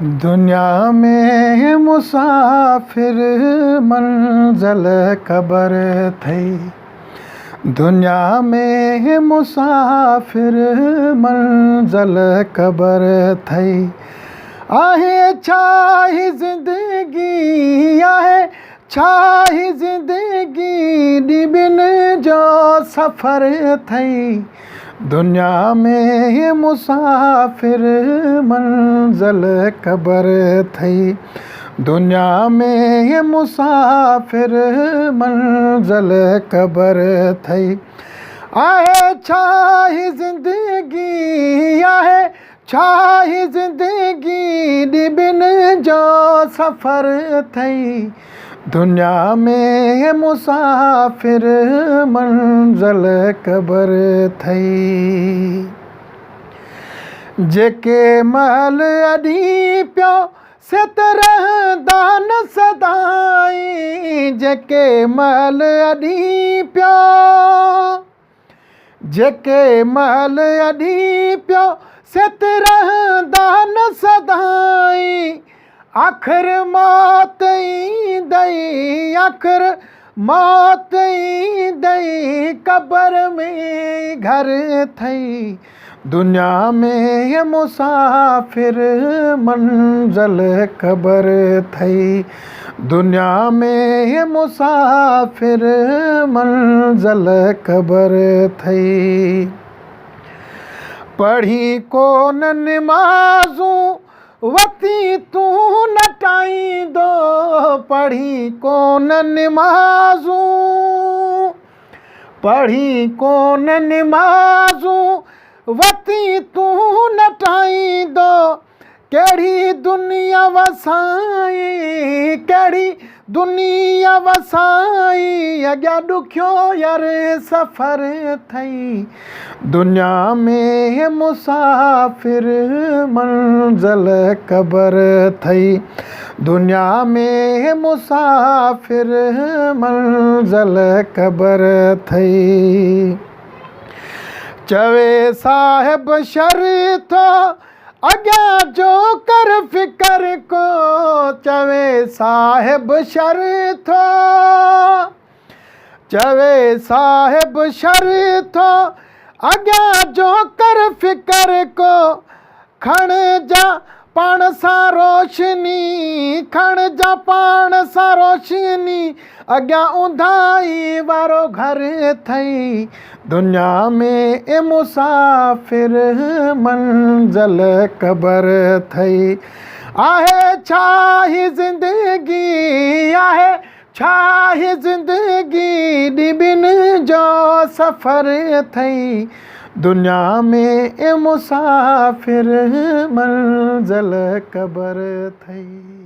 दुनिया में मुसाफिर मंज़िल क़बर थई। दुनिया में मुसाफिर मंज़िल क़बर थई। आहे छा ही ज़िंदगी, आहे छा ही ज़िंदगी, ॾिबिन जो सफ़र थई। दुनिया में मुसाफिर मंज़िल क़बर थई। दुनिया में मुसाफिर मंज़िल क़बर थई। आहे छा ही ज़िंदगी, आहे छा ही ज़िंदगी, ॾिबिन जो सफ़र थई। दुनिया में मुसाफिर मंज़िल क़बर थई। जेके महल अॾी पियो सित रहंदा न सदाई। जेके महल अॾी पियो, जेके महल अॾी पियो सित रहंदा न सदाई। आख़िर मौत ईंदई, आख़िर मौत ईंदई, क़बर में घर थई। दुनिया में मुसाफिर मंज़िल क़बर थई। दुनिया में मुसाफिर मंज़िल क़बर थई। पढ़ी कोन निमाज़ूं वती तूं न टाईंदो। पढ़ी कोन निमाज़ूं, पढ़ी कोन निमाज़ूं वती तूं न टाईंदो। कहिड़ी दुनिया वसाई, कहिड़ी दुनिया वसाई, अॻियां ॾुखियो यार सफ़र थई। दुनिया में मुसाफिर मंज़िल क़बर थई। दुनिया में मुसाफिर मंज़िल क़बर थई। चवे साहिब शर्त अॻियां जो कर फ़िकर को। चवे साहिब शर्त, चवे साहिब शर्त अॻियां जो कर फ़िकर को। खण जा पाण सां रोशनी, खण जा पाण सां रोशनी, अॻियां उंधाई वारो घर थई। दुनिया में मुसाफिर मंज़िल क़बर थई। आहे छा ही ज़िंदगी, आहे छा ही ज़िंदगी, ॾिबिन जो सफ़र थई। दुनिया में मुसाफिर मंज़िल क़बर थई।